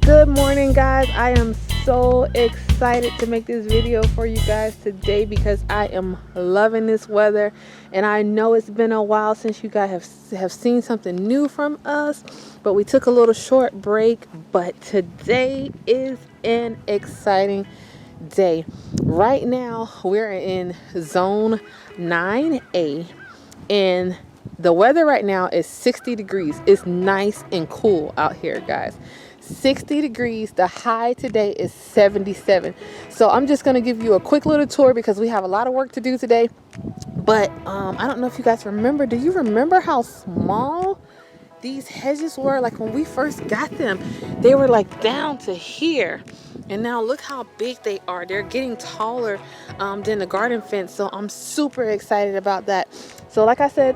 Good morning, guys. I am so excited to make this video for you guys today because I am loving this weather, and I know it's been a while since you guys have seen something new from us, but we took a little short break. But today is an exciting day. Right now we're in zone 9A, and the weather right now is 60 degrees. It's nice and cool out here, guys. 60 degrees. The high today is 77. So I'm just going to give you a quick little tour because we have a lot of work to do today. But I don't know if you guys remember. Do you remember how small these hedges were? Like when we first got them, they were like down to here. And now look how big they are. They're getting taller than the garden fence. So I'm super excited about that. So like I said,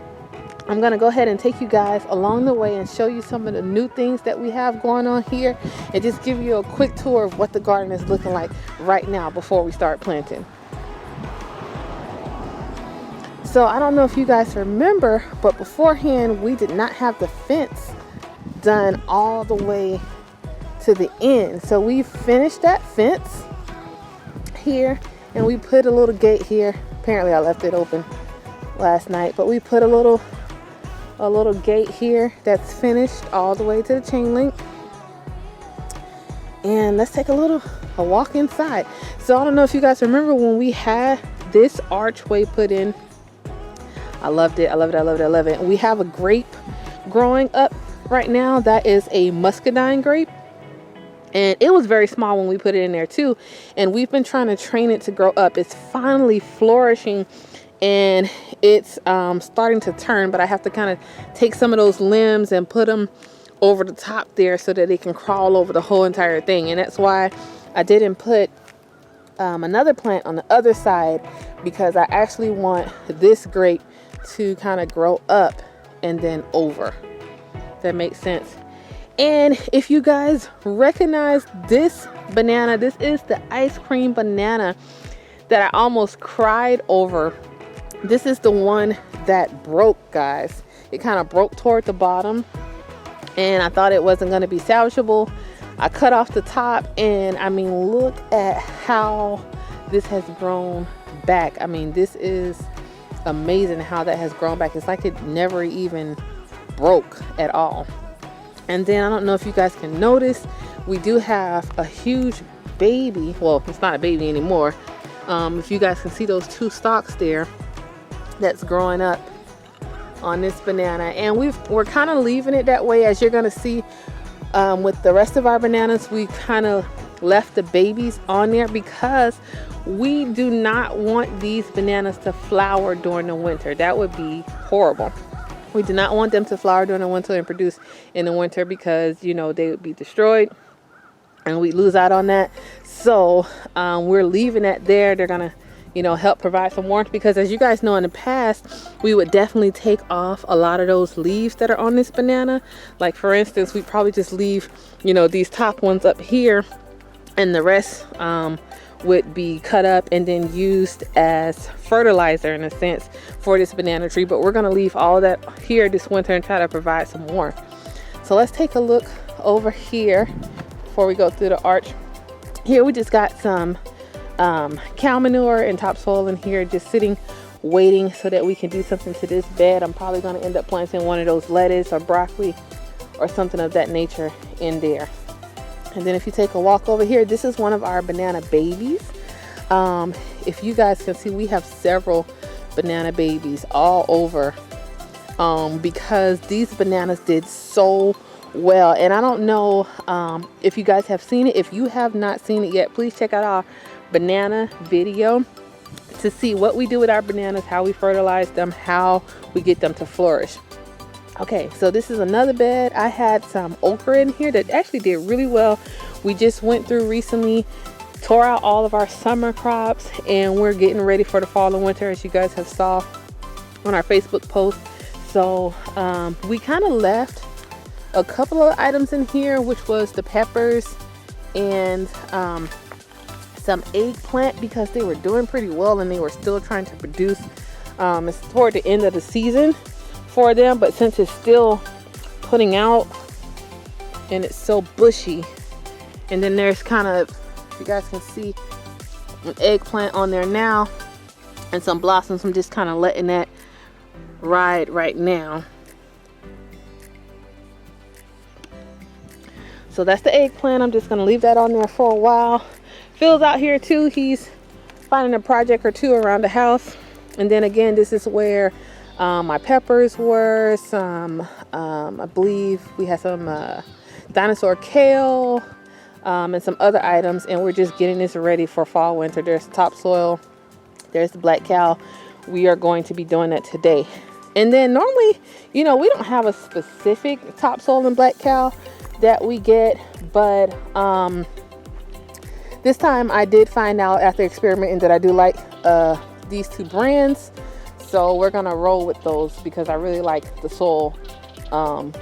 I'm going to go ahead and take you guys along the way and show you some of the new things that we have going on here, and just give you a quick tour of what the garden is looking like right now before we start planting. So I don't know if you guys remember, but beforehand we did not have the fence done all the way to the end. So we finished that fence here, and we put a little gate here. Apparently I left it open last night, but we put a little gate here that's finished all the way to the chain link. And let's take a walk inside. So I don't know if you guys remember when we had this archway put in. I loved it. I love it. We have a grape growing up right now. That is a muscadine grape, and it was very small when we put it in there too, and we've been trying to train it to grow up. It's finally flourishing, and it's starting to turn, but I have to kind of take some of those limbs and put them over the top there so that they can crawl over the whole entire thing. And that's why I didn't put another plant on the other side, because I actually want this grape to kind of grow up and then over. That makes sense. And if you guys recognize this banana, this is the ice cream banana that I almost cried over. This is the one that broke, guys. It kind of broke toward the bottom, and I thought it wasn't going to be salvageable. I cut off the top, and I mean, look at how this has grown back. I mean, this is amazing how that has grown back. It's like it never even broke at all. And then I don't know if you guys can notice, we do have a huge baby. Well, it's not a baby anymore. If you guys can see those two stalks there, that's growing up on this banana, and we're kind of leaving it that way. As you're going to see with the rest of our bananas, we kind of left the babies on there because we do not want these bananas to flower during the winter. That would be horrible. We do not want them to flower during the winter and produce in the winter, because you know they would be destroyed and we lose out on that. So we're leaving that there. They're gonna help provide some warmth, because as you guys know, in the past we would definitely take off a lot of those leaves that are on this banana. Like for instance, we probably just leave these top ones up here, and the rest would be cut up and then used as fertilizer in a sense for this banana tree. But we're going to leave all of that here this winter and try to provide some warmth. So let's take a look over here before we go through the arch. Here we just got some cow manure and topsoil in here, just sitting waiting so that we can do something to this bed. I'm probably going to end up planting one of those lettuce or broccoli or something of that nature in there. And then if you take a walk over here, this is one of our banana babies. If you guys can see, we have several banana babies all over because these bananas did so well. And I don't know if you guys have seen it. If you have not seen it yet, please check out our banana video to see what we do with our bananas, how we fertilize them, how we get them to flourish. Okay, so this is another bed. I had some okra in here that actually did really well. We just went through recently, tore out all of our summer crops, and we're getting ready for the fall and winter, as you guys have saw on our Facebook post. So we kind of left a couple of items in here, which was the peppers and some eggplant, because they were doing pretty well and they were still trying to produce. It's toward the end of the season for them, but since it's still putting out and it's so bushy, And then there's kind of, you guys can see, an eggplant on there now, and some blossoms. I'm just kind of letting that ride right now. So that's the eggplant. I'm just gonna leave that on there for a while. Phil's out here too. He's finding a project or two around the house. And then again, this is where my peppers were. Some, I believe we had some dinosaur kale, and some other items. And we're just getting this ready for fall, winter. There's topsoil. There's the black cow. We are going to be doing that today. And then normally, you know, we don't have a specific topsoil and black cow that we get, but this time I did find out after experimenting that I do like these two brands, so we're gonna roll with those because I really like the soil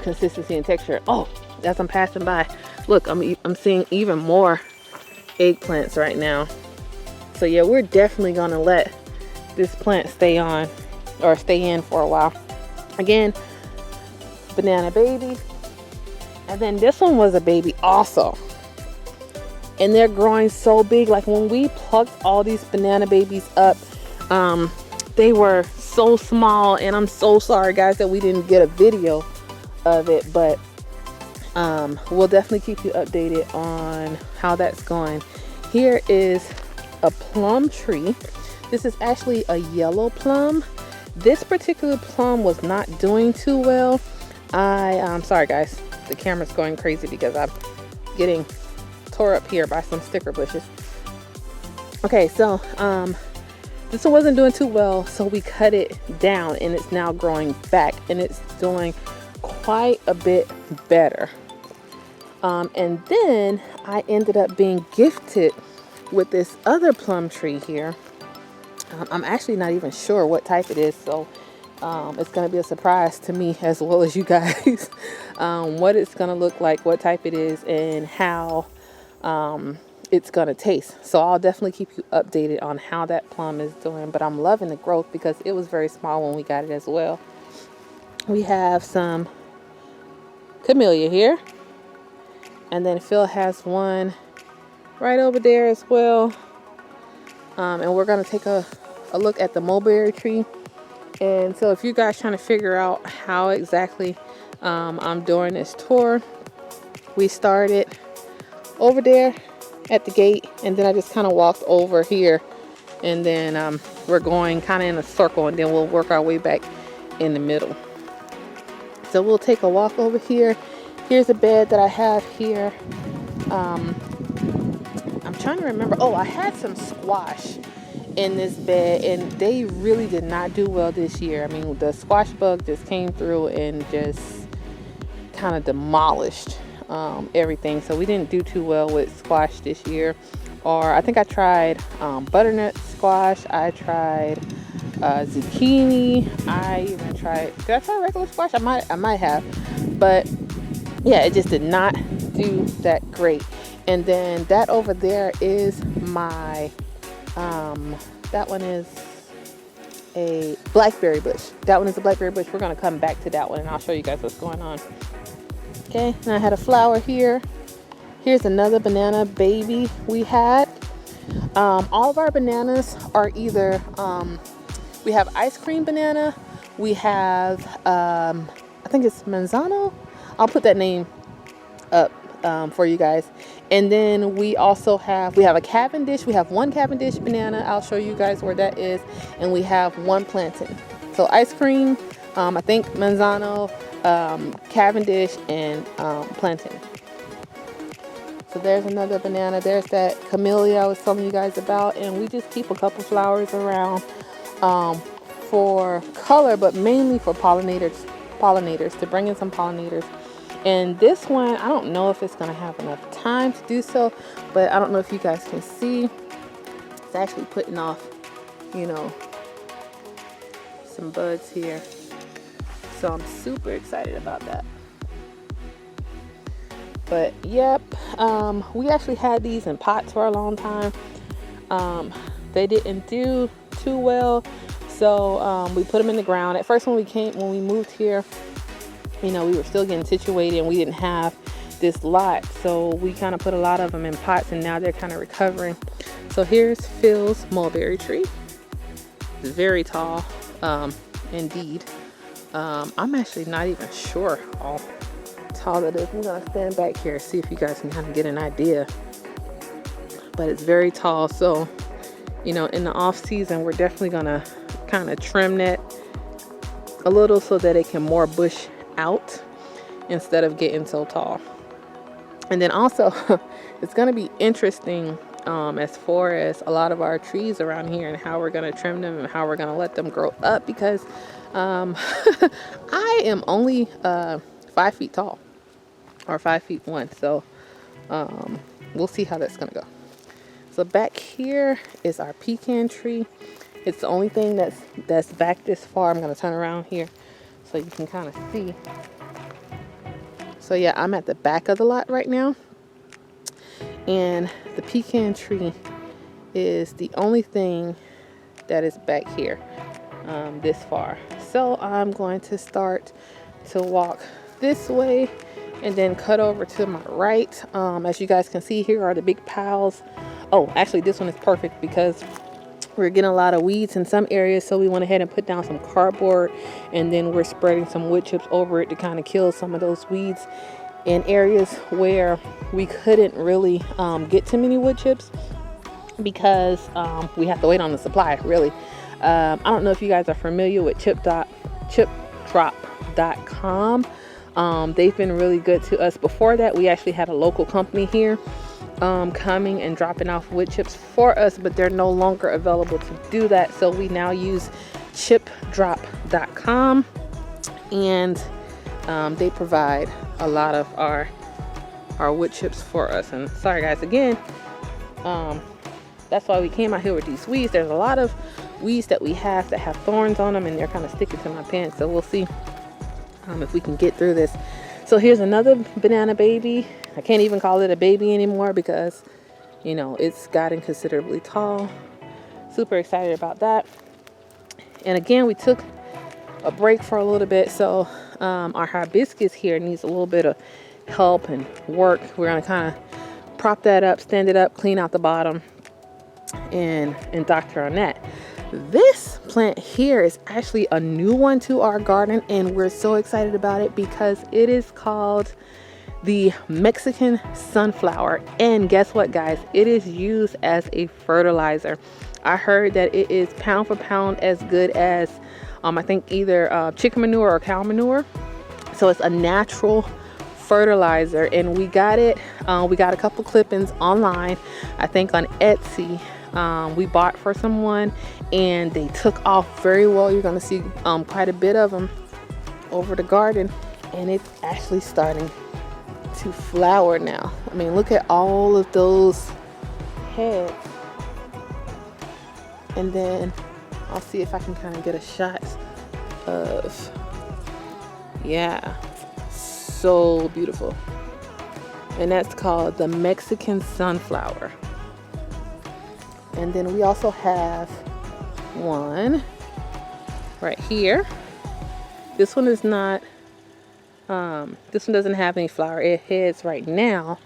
consistency and texture. Oh, as I'm passing by, look, I'm seeing even more eggplants right now. So yeah, we're definitely gonna let this plant stay on or stay in for a while. Again, banana baby. And then this one was a baby also. And they're growing so big. Like when we plucked all these banana babies up, they were so small. And I'm so sorry guys that we didn't get a video of it. But we'll definitely keep you updated on how that's going. Here is a plum tree. This is actually a yellow plum. This particular plum was not doing too well. I'm sorry guys, the camera's going crazy because I'm getting tore up here by some sticker bushes. Okay, so this one wasn't doing too well, so we cut it down and it's now growing back and it's doing quite a bit better. And then I ended up being gifted with this other plum tree here. I'm actually not even sure what type it is, so it's going to be a surprise to me as well as you guys what it's going to look like, what type it is, and how it's going to taste. So I'll definitely keep you updated on how that plum is doing, but I'm loving the growth because it was very small when we got it as well. We have some camellia here, and then Phil has one right over there as well. And we're going to take a look at the mulberry tree. And so if you guys trying to figure out how exactly I'm doing this tour, we started over there at the gate, and then I just kind of walked over here, and then we're going kind of in a circle, and then we'll work our way back in the middle. So we'll take a walk over here. Here's a bed that I have here. I'm trying to remember. Oh, I had some squash in this bed, and they really did not do well this year. I mean, the squash bug just came through and just kind of demolished everything. So we didn't do too well with squash this year. Or I think I tried butternut squash. I tried zucchini. I even tried, did I try regular squash? I might have, but yeah, it just did not do that great. And then that over there is my that one is a blackberry bush. That one is a blackberry bush. We're going to come back to that one and I'll show you guys what's going on. Okay, and I had a flower here. Here's another banana baby we had. All of our bananas are either, we have ice cream banana. We have, I think it's Manzano. I'll put that name up for you guys. And then we also have a Cavendish. We have one Cavendish banana. I'll show you guys where that is. And we have one plantain. So ice cream, I think Manzano, Cavendish, and plantain. So there's another banana. There's that camellia I was telling you guys about. And we just keep a couple flowers around for color, but mainly for pollinators, to bring in some pollinators. And this one, I don't know if it's going to have enough time to do so, but I don't know if you guys can see. It's actually putting off, you know, some buds here. So I'm super excited about that. But yep, we actually had these in pots for a long time. They didn't do too well, so we put them in the ground. At first when we moved here, you know, we were still getting situated and we didn't have this lot. So we kind of put a lot of them in pots, and now they're kind of recovering. So here's Phil's mulberry tree. It's very tall, indeed. I'm actually not even sure how tall it is. I'm gonna stand back here, see if you guys can kind of get an idea. But it's very tall. So, you know, in the off season, we're definitely gonna kind of trim that a little so that it can more bush out instead of getting so tall. And then also it's going to be interesting as far as a lot of our trees around here and how we're going to trim them and how we're going to let them grow up, because I am only 5 feet tall, or 5'1". So we'll see how that's going to go. So back here is our pecan tree. It's the only thing that's back this far. I'm going to turn around here so you can kind of see. So yeah, I'm at the back of the lot right now, and the pecan tree is the only thing that is back here this far. So I'm going to start to walk this way and then cut over to my right. As you guys can see, here are the big piles. Oh, actually this one is perfect because we're getting a lot of weeds in some areas, so we went ahead and put down some cardboard, and then we're spreading some wood chips over it to kind of kill some of those weeds in areas where we couldn't really get too many wood chips because we have to wait on the supply, really. I don't know if you guys are familiar with chipdrop.com. They've been really good to us. Before that, we actually had a local company here coming and dropping off wood chips for us, but they're no longer available to do that. So we now use chipdrop.com, and they provide a lot of our wood chips for us. And sorry guys, again, that's why we came out here with these weeds. There's a lot of weeds that we have that have thorns on them, and they're kind of sticking to my pants. So we'll see if we can get through this. So here's another banana baby. I can't even call it a baby anymore because, you know, it's gotten considerably tall. Super excited about that. And again, we took a break for a little bit. So our hibiscus here needs a little bit of help and work. We're going to kind of prop that up, stand it up, clean out the bottom, and doctor on that. This plant here is actually a new one to our garden, and we're so excited about it because it is called the Mexican sunflower. And guess what, guys? It is used as a fertilizer. I heard that it is pound for pound as good as I think either chicken manure or cow manure. So it's a natural fertilizer, and we got it. We got a couple clippings online, I think on Etsy. We bought for someone, and they took off very well. You're going to see quite a bit of them over the garden, and it's actually starting to flower now. I mean, look at all of those heads. And then I'll see if I can kind of get a shot of, yeah, so beautiful. And that's called the Mexican sunflower. And then we also have one right here. This one is not, this one doesn't have any flower heads right now,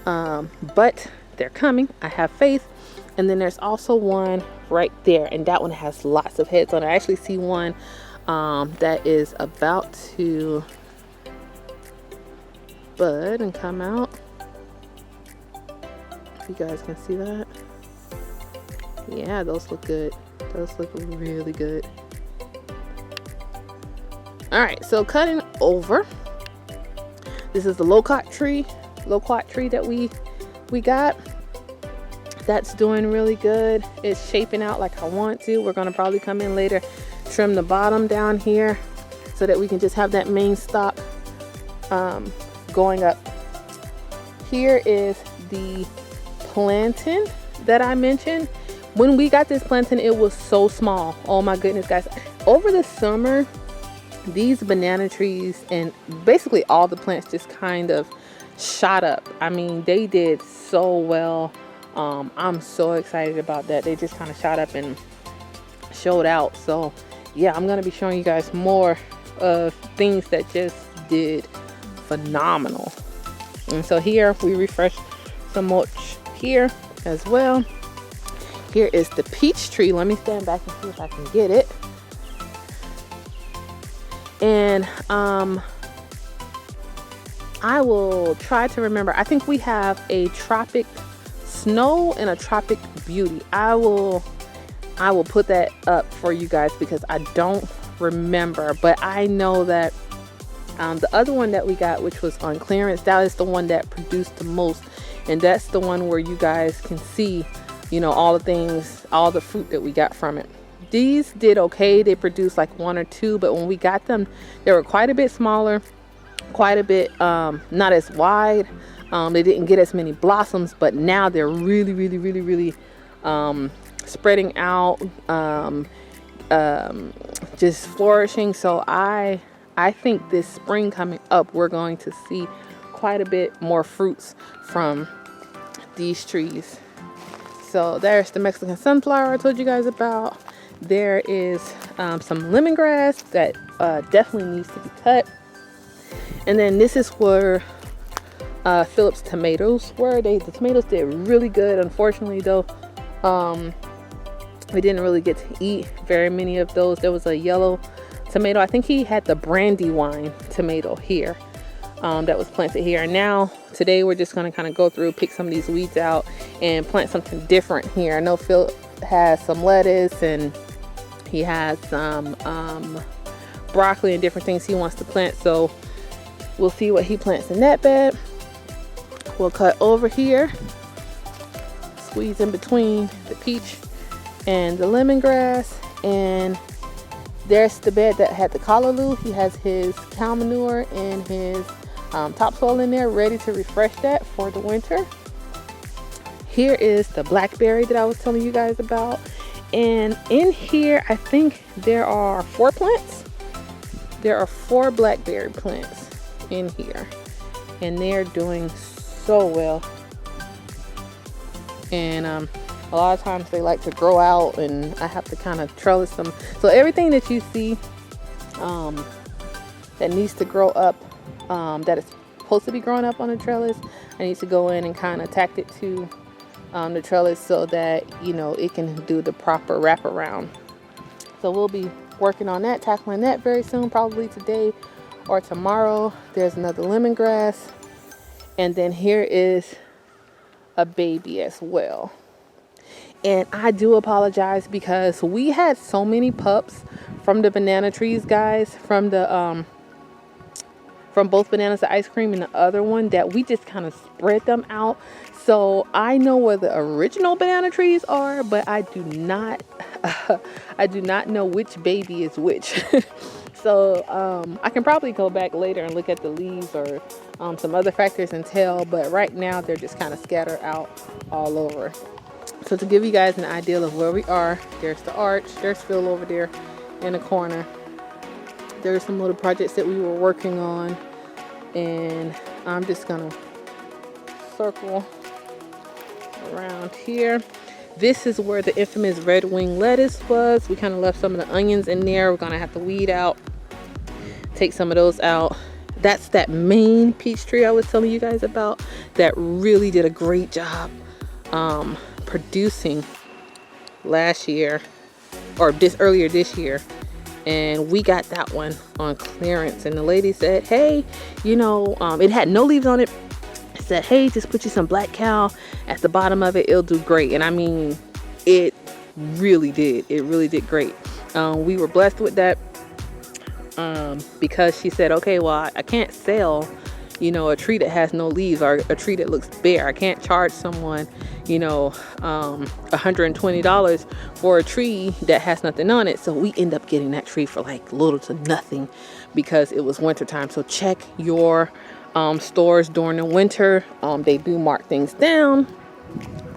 but they're coming. I have faith. And then there's also one right there, and that one has lots of heads on it. I actually see one that is about to bud and come out. If you guys can see that. Yeah, those look good. Those look really good. All right, so cutting over. This is the loquat tree that we got. That's doing really good. It's shaping out like I want to. We're gonna probably come in later, trim the bottom down here so that we can just have that main stalk going up. Here is the plantain that I mentioned. When we got this plantain, it was so small. Oh my goodness, guys. Over the summer, these banana trees and basically all the plants just kind of shot up. I mean, they did so well. I'm so excited about that. They just kind of shot up and showed out. So yeah, I'm going to be showing you guys more of things that just did phenomenal. And so here we refresh some mulch here as well. Here is the peach tree. Let me stand back and see if I can get it. And I will try to remember. I think we have a tropic snow and a tropic beauty. I will put that up for you guys because I don't remember, but I know that the other one that we got, which was on clearance, that is the one that produced the most, and that's the one where you guys can see, you know, all the things, all the fruit that we got from it. These did okay. They produced like 1 or 2, but when we got them, they were quite a bit smaller, quite a bit not as wide. They didn't get as many blossoms, but now they're really spreading out, just flourishing. So I think this spring coming up, we're going to see quite a bit more fruits from these trees. So there's the Mexican sunflower I told you guys about. There is some lemongrass that definitely needs to be cut. And then this is where Philip's tomatoes were. The tomatoes did really good. Unfortunately though, we didn't really get to eat very many of those. There was a yellow tomato. I think he had the brandywine tomato here that was planted here. And now today we're just going to kind of go through, pick some of these weeds out and plant something different here. I know Philip has some lettuce and he has some broccoli and different things he wants to plant. So we'll see what he plants in that bed. We'll cut over here, squeeze in between the peach and the lemongrass, and there's the bed that had the callaloo. He has his cow manure and his topsoil in there ready to refresh that for the winter. Here is the blackberry that I was telling you guys about, and in here I think there are 4 plants. There are 4 blackberry plants in here, and they're doing so well. And a lot of times they like to grow out and I have to kind of trellis them. So everything that you see that needs to grow up, that is supposed to be growing up on a trellis, I need to go in and kind of tack it to the trellis so that, you know, it can do the proper wraparound. So we'll be working on that, tackling that very soon, probably today or tomorrow. There's another lemongrass, and then here is a baby as well. And I do apologize because we had so many pups from the banana trees, guys, from the from both Bananas to Ice Cream and the other one, that we just kind of spread them out. So I know where the original banana trees are, but I do not know which baby is which. So I can probably go back later and look at the leaves or some other factors and tell, but right now they're just kind of scattered out all over. So to give you guys an idea of where we are, there's the arch, there's Phil over there in the corner. There's some little projects that we were working on, and I'm just gonna circle around here. This is where the infamous red wing lettuce was. We kind of left some of the onions in there. We're gonna have to weed out, take some of those out. That's that main peach tree I was telling you guys about that really did a great job producing last year, or earlier this year. And we got that one on clearance, and the lady said, hey, you know, it had no leaves on it. Said, hey, just put you some black cow at the bottom of it, it'll do great. And I mean, it really did great. We were blessed with that because she said, okay, well, I can't sell, you know, a tree that has no leaves or a tree that looks bare. I can't charge someone, you know, $120 for a tree that has nothing on it. So we end up getting that tree for like little to nothing because it was wintertime. So check your stores during the winter. They do mark things down.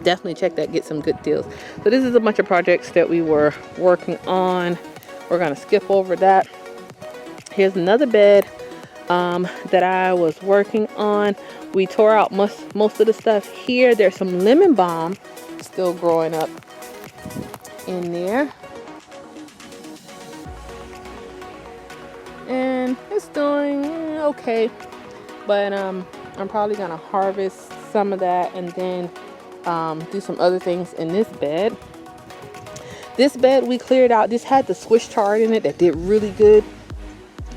Definitely check that, get some good deals. So this is a bunch of projects that we were working on. We're gonna skip over that. Here's another bed that I was working on. We tore out most of the stuff here. There's some lemon balm still growing up in there, and it's doing okay. But I'm probably gonna harvest some of that and then do some other things in this bed. This bed we cleared out. This had the Swiss chard in it that did really good,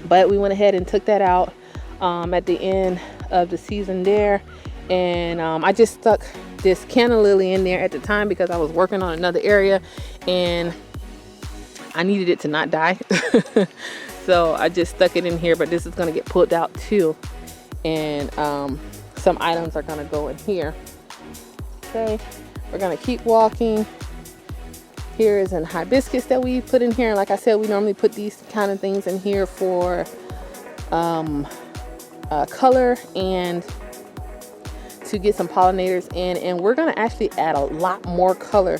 but we went ahead and took that out at the end of the season there. And I just stuck this canna lily in there at the time because I was working on another area and I needed it to not die. So I just stuck it in here, but this is gonna get pulled out too. And some items are gonna go in here. Okay, we're gonna keep walking. Here is an hibiscus that we put in here. And like I said, we normally put these kind of things in here for color and to get some pollinators in. And we're gonna actually add a lot more color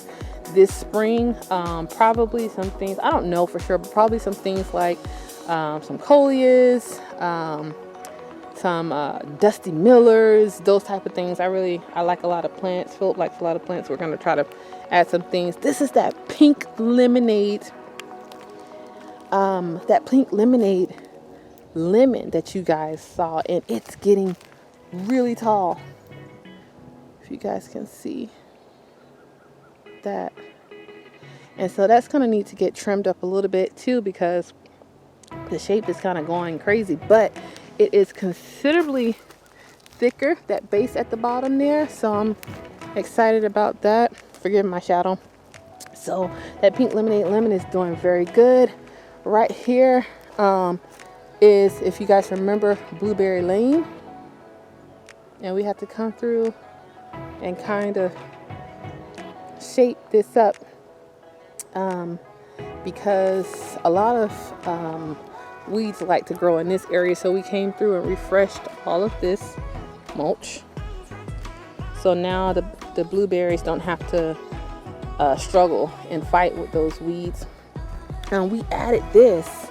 this spring. Probably some things, I don't know for sure, but probably some things like some coleus, some dusty millers, those type of things. I like a lot of plants. Philip likes a lot of plants. We're gonna try to add some things. This is that pink lemonade, lemon that you guys saw, and it's getting really tall. If you guys can see that. And so that's gonna need to get trimmed up a little bit too, because the shape is kind of going crazy, but it is considerably thicker, that base at the bottom there. So I'm excited about that. Forgive my shadow. So that pink lemonade lemon is doing very good. Right here is, if you guys remember, Blueberry Lane. And we have to come through and kind of shape this up because a lot of weeds like to grow in this area. So we came through and refreshed all of this mulch. So now the blueberries don't have to struggle and fight with those weeds. And we added this.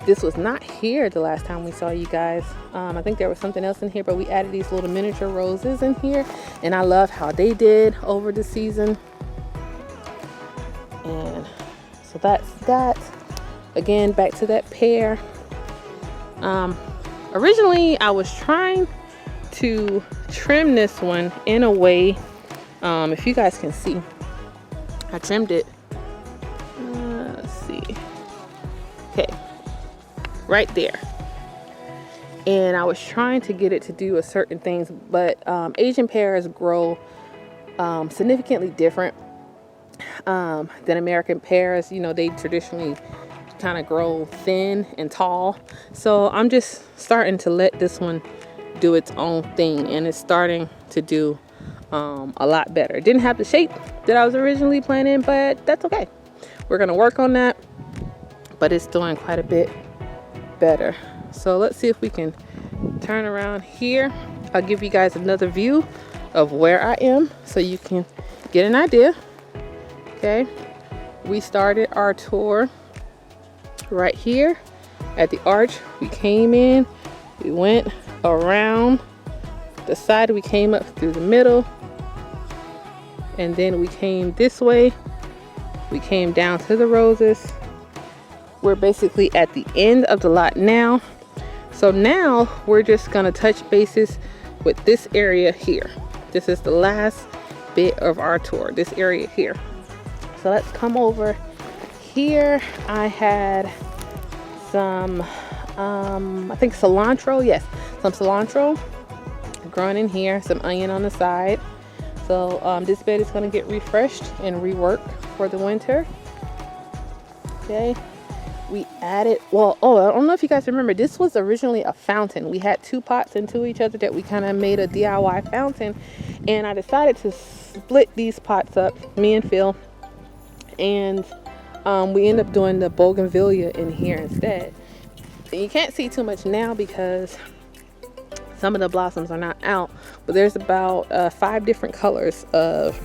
This was not here the last time we saw you guys. I think there was something else in here, but we added these little miniature roses in here. And I love how they did over the season. And so that's that. Again, back to that pear. Originally, I was trying to trim this one in a way, if you guys can see, I trimmed it. Let's see. Okay, right there. And I was trying to get it to do a certain things, but Asian pears grow significantly different than American pears. You know, they traditionally kind of grow thin and tall. So I'm just starting to let this one do its own thing, and it's starting to do a lot better. It didn't have the shape that I was originally planning, but that's okay. We're gonna work on that, but it's doing quite a bit better. So let's see if we can turn around here. I'll give you guys another view of where I am so you can get an idea. Okay, we started our tour right here at the arch. We came in, we went around the side, we came up through the middle, and then we came this way. We came down to the roses. We're basically at the end of the lot now. So now we're just gonna touch bases with this area here. This is the last bit of our tour, this area here. So let's come over here. I had some, I think cilantro, yes, some cilantro growing in here, some onion on the side. So this bed is gonna get refreshed and reworked for the winter. Okay, we added, well, oh, I don't know if you guys remember, this was originally a fountain. We had two pots into each other that we kind of made a DIY fountain, and I decided to split these pots up, me and Phil, and we end up doing the bougainvillea in here instead. And you can't see too much now because some of the blossoms are not out, but there's about 5 different colors of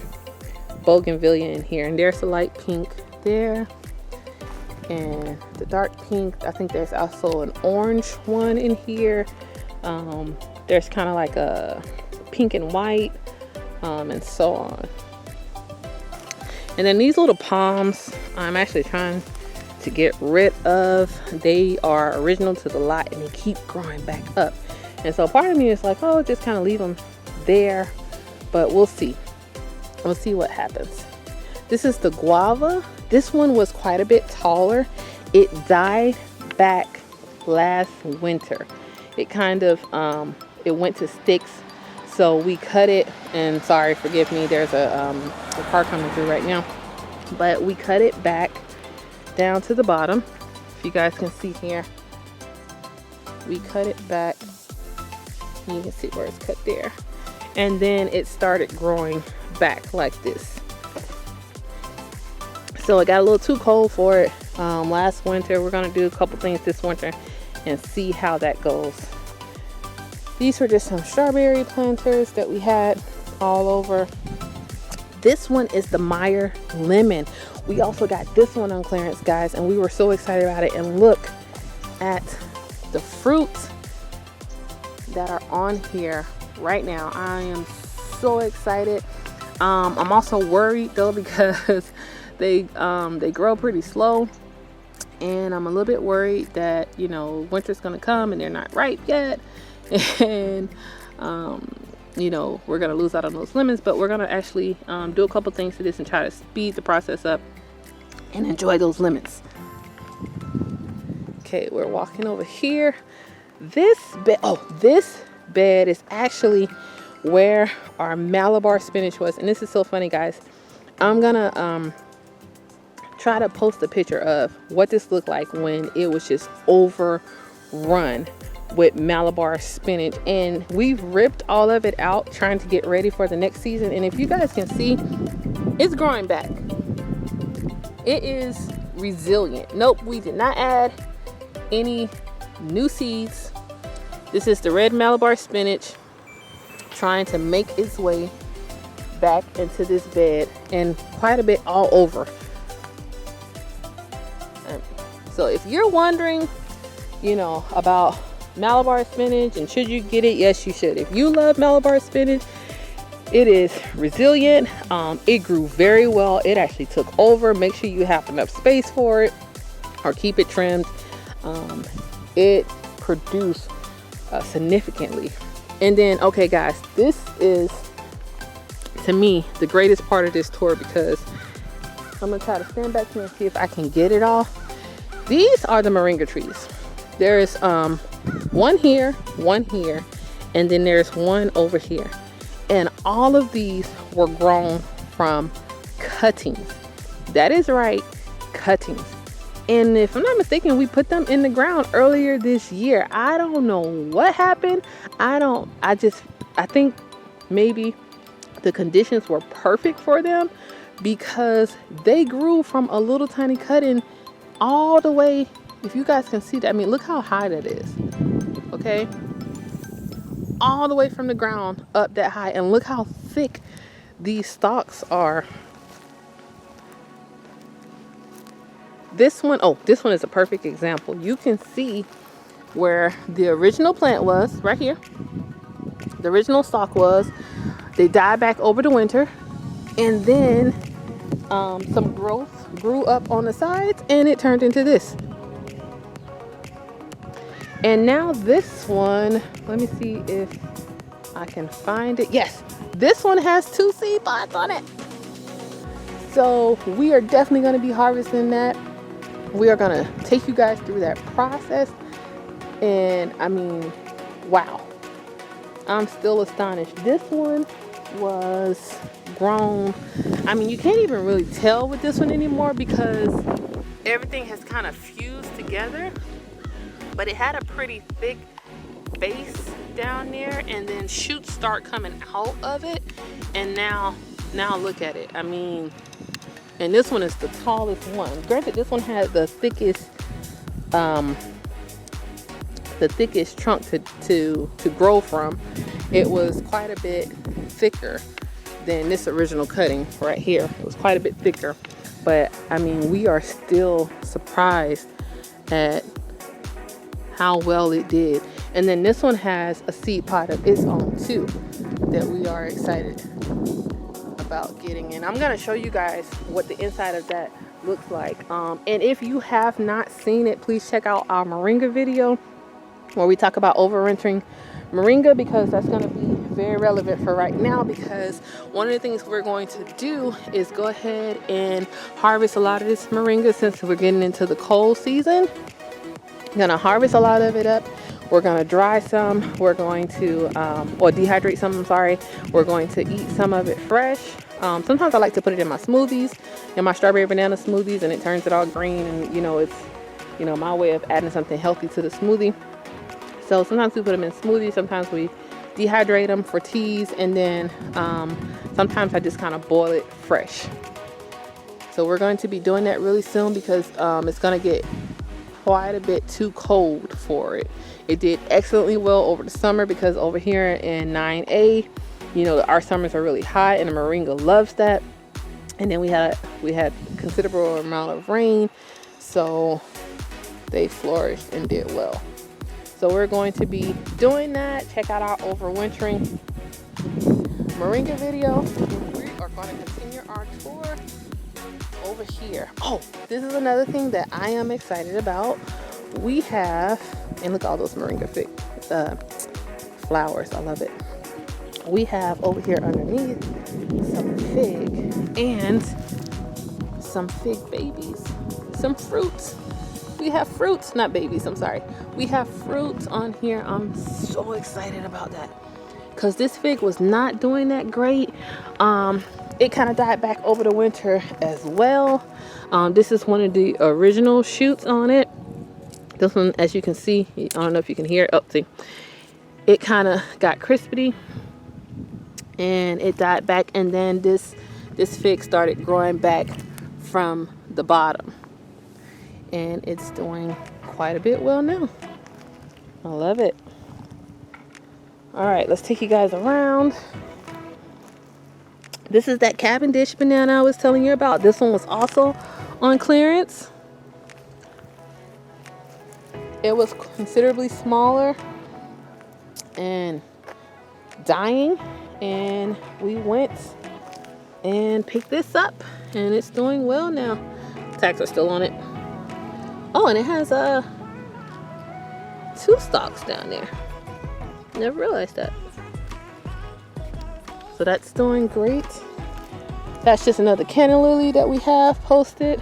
bougainvillea in here, and there's the light pink there and the dark pink. I think there's also an orange one in here. There's kind of like a pink and white, and so on. And then these little palms, I'm actually trying to get rid of. They are original to the lot and they keep growing back up. And so part of me is like, oh, just kind of leave them there, but we'll see. We'll see what happens. This is the guava. This one was quite a bit taller. It died back last winter. It kind of, it went to sticks. So we cut it, and sorry, forgive me, there's a car coming through right now. But we cut it back down to the bottom. If you guys can see here, we cut it back. You can see where it's cut there. And then it started growing back like this. So it got a little too cold for it last winter. We're gonna do a couple things this winter and see how that goes. These were just some strawberry planters that we had all over. This one is the Meyer lemon. We also got this one on clearance, guys, and we were so excited about it. And look at the fruits that are on here right now. I am so excited. I'm also worried though, because they grow pretty slow, and I'm a little bit worried that, you know, winter's gonna come and they're not ripe yet, and you know, we're gonna lose out on those lemons. But we're gonna actually do a couple things to this and try to speed the process up and enjoy those lemons. Okay, we're walking over here. This bed is actually where our Malabar spinach was. And this is so funny, guys. I'm gonna try to post a picture of what this looked like when it was just overrun with Malabar spinach. And we've ripped all of it out trying to get ready for the next season. And if you guys can see, it's growing back. It is resilient. Nope, we did not add any new seeds. This is the red Malabar spinach trying to make its way back into this bed, and quite a bit all over. So if you're wondering, you know, about Malabar spinach and should you get it, yes, you should. If you love Malabar spinach, it is resilient. It grew very well. It actually took over. Make sure you have enough space for it, or keep it trimmed. It produced significantly. And then, okay guys, this is, to me, the greatest part of this tour, because I'm gonna try to stand back here and see if I can get it all. These are the moringa trees. There's one here, and then there's one over here. And all of these were grown from cuttings. That is right, cuttings. And if I'm not mistaken, we put them in the ground earlier this year. I don't know what happened. I think maybe the conditions were perfect for them, because they grew from a little tiny cutting all the way. If you guys can see that, I mean, look how high that is. Okay. All the way from the ground up that high. And look how thick these stalks are. This one is a perfect example. You can see where the original plant was, right here. The original stalk was. They died back over the winter, and then some growth grew up on the sides, and it turned into this. And now this one, let me see if I can find it. Yes, this one has 2 seed pods on it. So we are definitely going to be harvesting that. We are going to take you guys through that process. And I mean, wow. I'm still astonished. This one was grown. I mean, you can't even really tell with this one anymore, because everything has kind of fused together. But it had a pretty thick base down there, and then shoots start coming out of it. And now look at it. I mean, and this one is the tallest one. Granted, this one had the thickest trunk to grow from. It was quite a bit thicker than this original cutting right here. It was quite a bit thicker. But I mean, we are still surprised at how well it did. And then this one has a seed pod of its own too, that we are excited about getting. And I'm gonna show you guys what the inside of that looks like. And if you have not seen it, please check out our moringa video where we talk about overwintering moringa, because that's going to be very relevant for right now, because one of the things we're going to do is go ahead and harvest a lot of this moringa since we're getting into the cold season. I'm going to harvest a lot of it up. We're going to dry some. We're going to, or dehydrate some, I'm sorry. We're going to eat some of it fresh. Sometimes I like to put it in my smoothies, in my strawberry banana smoothies, and it turns it all green. And, you know, it's, you know, my way of adding something healthy to the smoothie. So sometimes we put them in smoothies. Sometimes we dehydrate them for teas. And then sometimes I just kind of boil it fresh. So we're going to be doing that really soon, because it's going to get quite a bit too cold for it. It did excellently well over the summer, because over here in 9A, you know, our summers are really hot and the moringa loves that. And then we had considerable amount of rain, so they flourished and did well. So we're going to be doing that. Check out our overwintering moringa video. We are going to continue our tour over here. Oh, this is another thing that I am excited about. We have, and look at all those moringa flowers. I love it. We have over here underneath some fig and some fig babies, some fruits. We have fruits, not babies, I'm sorry. We have fruits on here. I'm so excited about that, because this fig was not doing that great. It kind of died back over the winter as well. This is one of the original shoots on it. This one, as you can see, I don't know if you can hear it. Oh, see, it kind of got crispy and it died back, and then this fig started growing back from the bottom, and it's doing quite a bit well now. I love it. All right, let's take you guys around. This is that Cavendish banana I was telling you about. This one was also on clearance. It was considerably smaller and dying, and we went and picked this up, and it's doing well now. Tags are still on it. Oh, and it has 2 stalks down there. Never realized that. So that's doing great. That's just another canna lily that we have posted.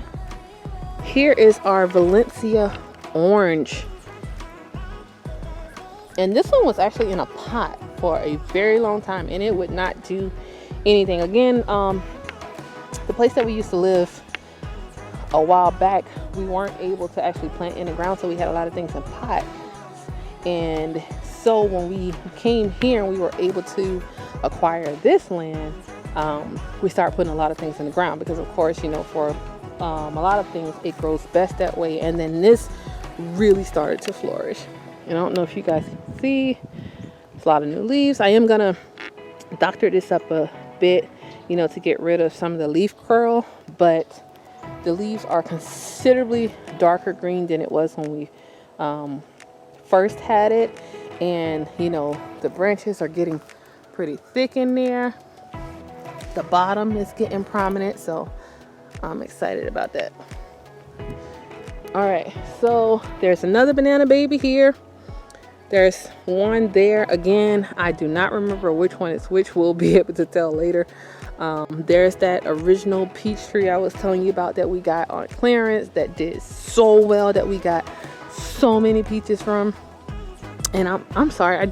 Here is our Valencia orange. And this one was actually in a pot for a very long time, and it would not do anything. Again, the place that we used to live a while back, we weren't able to actually plant in the ground, so we had a lot of things in pots. And so when we came here and we were able to acquire this land, we started putting a lot of things in the ground, because of course, you know, for a lot of things it grows best that way. And then this really started to flourish, and I don't know if you guys can see, it's a lot of new leaves. I am gonna doctor this up a bit, you know, to get rid of some of the leaf curl, but the leaves are considerably darker green than it was when we first had it. And you know, the branches are getting pretty thick in there. The bottom is getting prominent, so I'm excited about that. All right, so there's another banana baby here. There's one there. Again, I do not remember which one is which. We'll be able to tell later. There's that original peach tree I was telling you about that we got on clearance that did so well, that we got so many peaches from. And I'm sorry, I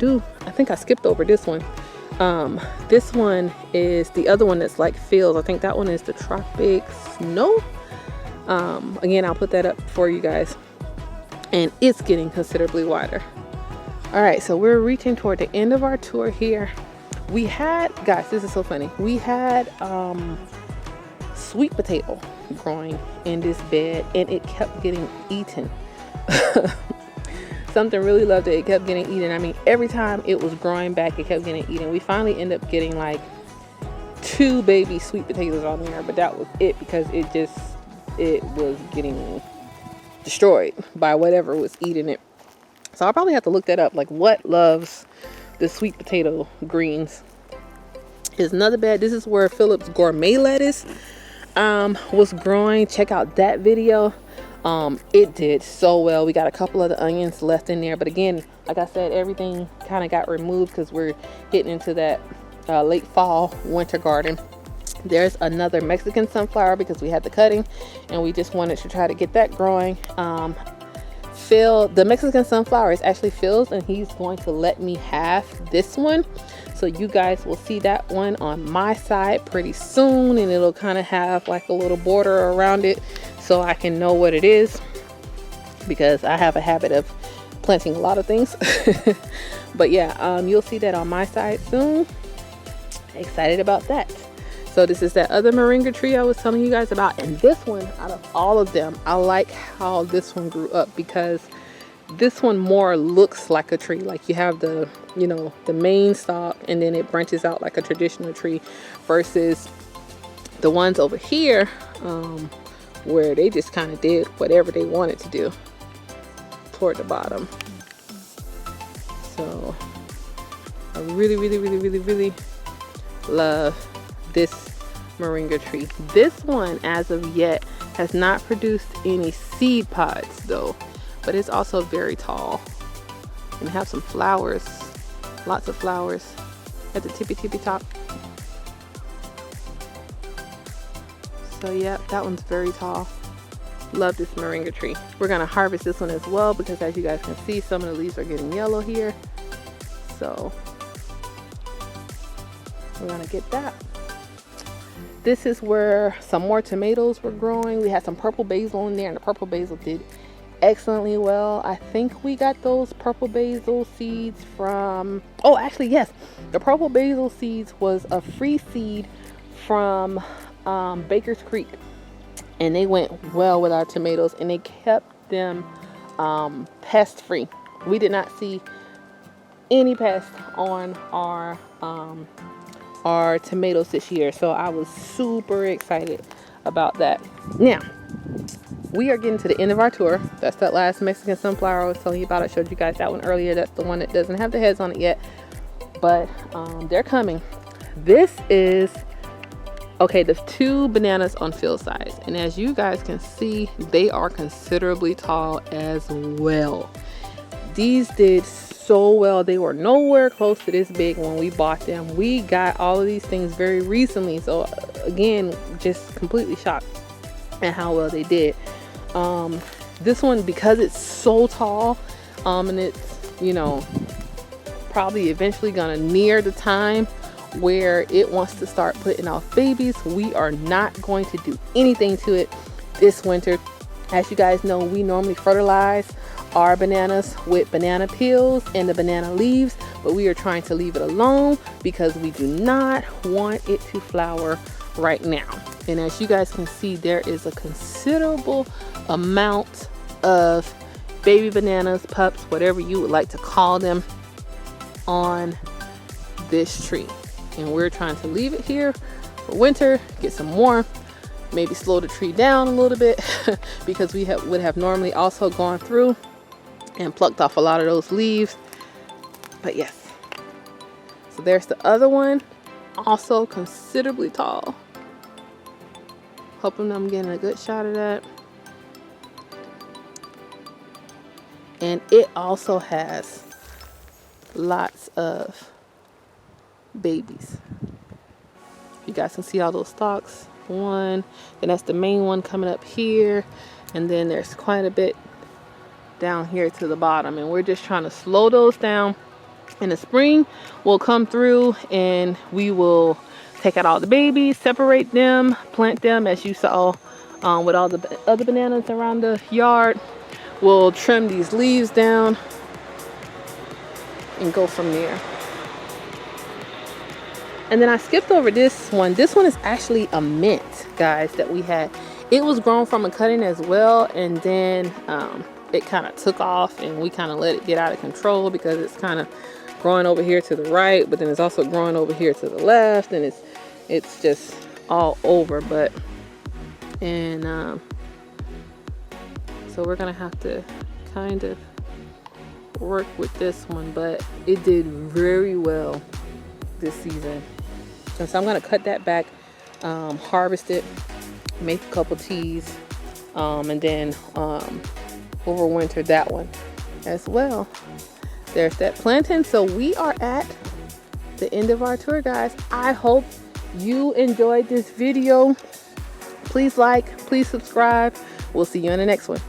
think I skipped over this one. This one is the other one that's like fields. I think that one is the Tropic Snow. Again, I'll put that up for you guys. And it's getting considerably wider. All right, so we're reaching toward the end of our tour here. We had, guys, this is so funny. We had sweet potato growing in this bed, and it kept getting eaten. Something really loved it. It kept getting eaten. I mean, every time it was growing back, it kept getting eaten. We finally ended up getting like 2 baby sweet potatoes on there, but that was it, because it was getting destroyed by whatever was eating it. So I'll probably have to look that up, like what loves the sweet potato greens. Here's another bed. This is where Philip's gourmet lettuce was growing. Check out that video. It did so well. We got a couple of the onions left in there, but again, like I said, everything kind of got removed because we're getting into that late fall winter garden. There's another Mexican sunflower because we had the cutting and we just wanted to try to get that growing. Phil, the Mexican sunflower is actually Phil's, and he's going to let me have this one, so you guys will see that one on my side pretty soon, and it'll kind of have like a little border around it so I can know what it is, because I have a habit of planting a lot of things. But yeah, you'll see that on my side soon. Excited about that. So this is that other moringa tree I was telling you guys about, and this one, out of all of them, I like how this one grew up, because this one more looks like a tree. Like you have the, you know, the main stalk, and then it branches out like a traditional tree, versus the ones over here where they just kind of did whatever they wanted to do toward the bottom. So I really love this moringa tree. This one, as of yet, has not produced any seed pods though, but it's also very tall and have some flowers, lots of flowers at the tippy top. So yeah, that one's very tall. Love this moringa tree. We're gonna harvest this one as well, because as you guys can see, some of the leaves are getting yellow here, so we're gonna get that. This is where some more tomatoes were growing. We had some purple basil in there, and the purple basil did excellently well. I think we got those purple basil seeds from, oh actually yes, the purple basil seeds was a free seed from Baker's Creek, and they went well with our tomatoes, and they kept them pest free. We did not see any pests on our tomatoes this year, so I was super excited about that. Now we are getting to the end of our tour. That's that last Mexican sunflower I was telling you about. I showed you guys that one earlier. That's the one that doesn't have the heads on it yet, but they're coming. This is okay, the two bananas on Phil's size, and as you guys can see, they are considerably tall as well. These did so well. They were nowhere close to this big when we bought them. We got all of these things very recently, so again, just completely shocked at how well they did. This one, because it's so tall, and it's, you know, probably eventually gonna near the time where it wants to start putting off babies, we are not going to do anything to it this winter. As you guys know, we normally fertilize our bananas with banana peels and the banana leaves, but we are trying to leave it alone because we do not want it to flower right now. And as you guys can see, there is a considerable amount of baby bananas, pups, whatever you would like to call them, on this tree, and we're trying to leave it here for winter, get some warmth, maybe slow the tree down a little bit because we would have normally also gone through and plucked off a lot of those leaves. But yes, so there's the other one, also considerably tall. Hoping I'm getting a good shot of that. And it also has lots of babies. You guys can see all those stalks. One, and that's the main one coming up here, and then there's quite a bit down here to the bottom, and we're just trying to slow those down. In the spring we'll come through and we will take out all the babies, separate them, plant them as you saw with all the other bananas around the yard. We'll trim these leaves down and go from there. And then I skipped over this one. This one is actually a mint, guys, that we had. It was grown from a cutting as well, and then it kind of took off, and we kind of let it get out of control because it's kind of growing over here to the right, but then it's also growing over here to the left, and it's just all over. But so we're gonna have to kind of work with this one, but it did very well this season. And so I'm gonna cut that back, harvest it, make a couple teas, And then overwinter that one as well. There's that plantain. So we are at the end of our tour, guys. I hope you enjoyed this video. Please like, please subscribe. We'll see you in the next one.